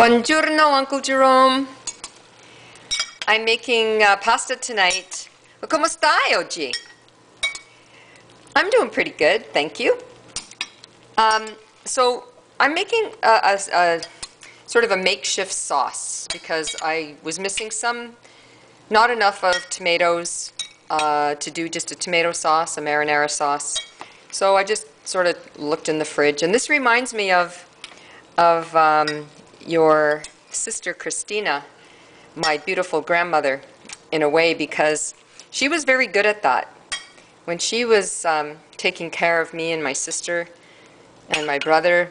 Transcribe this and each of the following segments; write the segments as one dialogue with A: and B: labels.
A: Buongiorno, Uncle Jerome. I'm making pasta tonight. Come stai oggi? I'm doing pretty good, thank you. So I'm making a sort of a makeshift sauce because I was missing not enough of tomatoes to do just a tomato sauce, a marinara sauce. So I just sort of looked in the fridge, and this reminds me of your sister Christina, my beautiful grandmother, in a way, because she was very good at that. When she was taking care of me and my sister and my brother,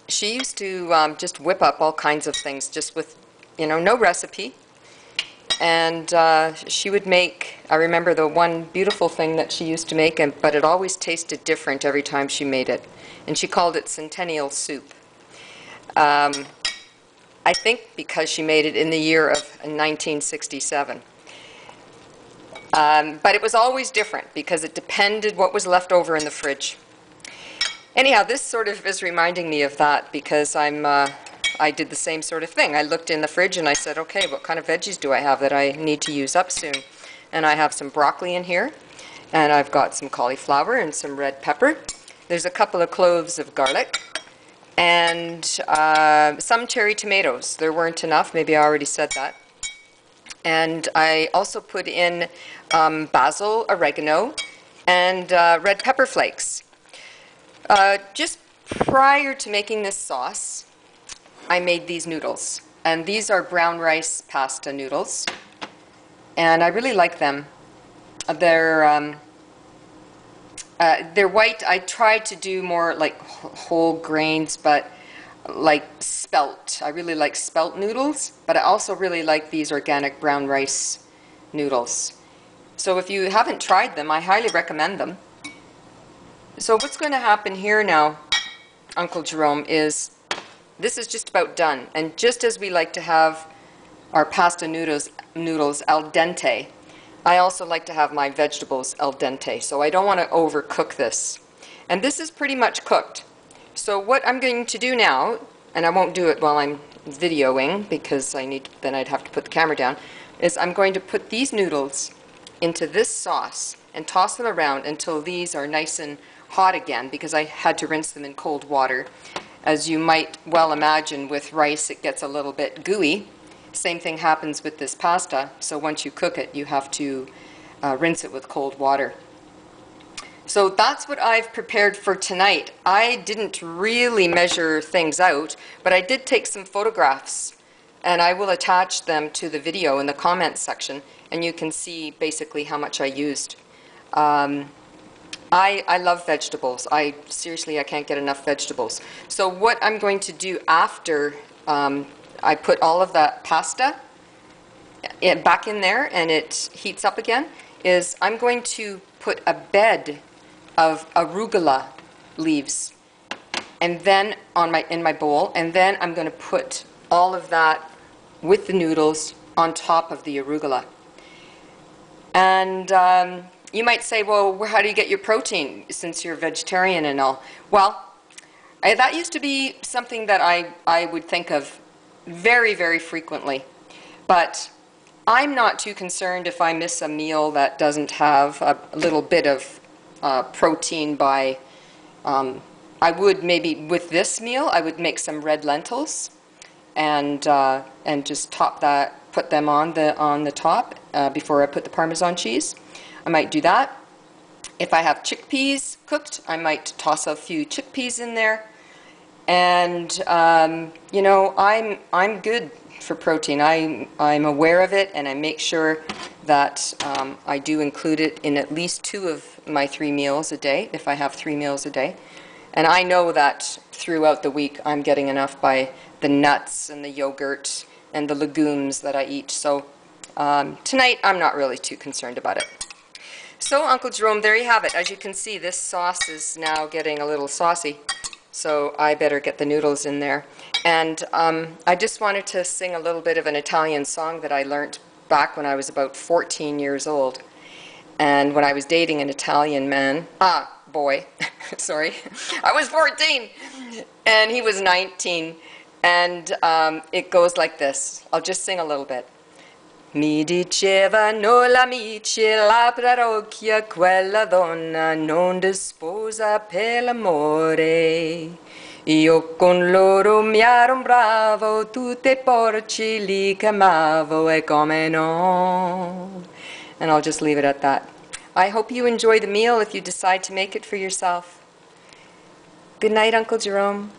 A: she used to just whip up all kinds of things just with, no recipe. And she would make, I remember the one beautiful thing that she used to make, but it always tasted different every time she made it. And she called it centennial soup. I think because she made it in the year of 1967. But it was always different because it depended what was left over in the fridge. Anyhow, this sort of is reminding me of that because I did the same sort of thing. I looked in the fridge and I said, okay, what kind of veggies do I have that I need to use up soon? And I have some broccoli in here, and I've got some cauliflower and some red pepper. There's a couple of cloves of garlic, and some cherry tomatoes. There weren't enough, maybe I already said that. And I also put in basil, oregano, and red pepper flakes. Just prior to making this sauce, I made these noodles. And these are brown rice pasta noodles. And I really like them. They're white. I tried to do more like whole grains, but like spelt. I really like spelt noodles, but I also really like these organic brown rice noodles. So if you haven't tried them, I highly recommend them. So what's going to happen here now, Uncle Jerome, is this is just about done. And just as we like to have our pasta noodles al dente, I also like to have my vegetables al dente, so I don't want to overcook this. And this is pretty much cooked. So what I'm going to do now, and I won't do it while I'm videoing because then I'd have to put the camera down, is I'm going to put these noodles into this sauce and toss them around until these are nice and hot again, because I had to rinse them in cold water. As you might well imagine, with rice it gets a little bit gooey. Same thing happens with this pasta, so once you cook it, you have to rinse it with cold water. So that's what I've prepared for tonight. I didn't really measure things out, but I did take some photographs, and I will attach them to the video in the comments section, and you can see basically how much I used. I love vegetables. Seriously, I can't get enough vegetables. So what I'm going to do after I put all of that pasta back in there and it heats up again, is I'm going to put a bed of arugula leaves and then in my bowl, and then I'm going to put all of that with the noodles on top of the arugula. And you might say, well, how do you get your protein since you're vegetarian and all? Well, that used to be something that I would think of very, very frequently. But I'm not too concerned if I miss a meal that doesn't have a little bit of protein by, I would maybe, with this meal, I would make some red lentils and just put them on the top before I put the Parmesan cheese. I might do that. If I have chickpeas cooked, I might toss a few chickpeas in there. And I'm good for protein. I'm aware of it, and I make sure that I do include it in at least 2 of my 3 meals a day, if I have 3 meals a day. And I know that throughout the week I'm getting enough by the nuts and the yogurt and the legumes that I eat. So tonight I'm not really too concerned about it. So Uncle Jerome, there you have it. As you can see, this sauce is now getting a little saucy. So I better get the noodles in there. And I just wanted to sing a little bit of an Italian song that I learnt back when I was about 14 years old. And when I was dating an Italian man, boy, sorry, I was 14, and he was 19. And it goes like this. I'll just sing a little bit. Mi dicevano l'amici, la parrocchia, quella donna non disposa per l'amore. Io con loro mi arrombravo, tutti i porci li chiamavo, e come no. And I'll just leave it at that. I hope you enjoy the meal if you decide to make it for yourself. Good night, Uncle Jerome.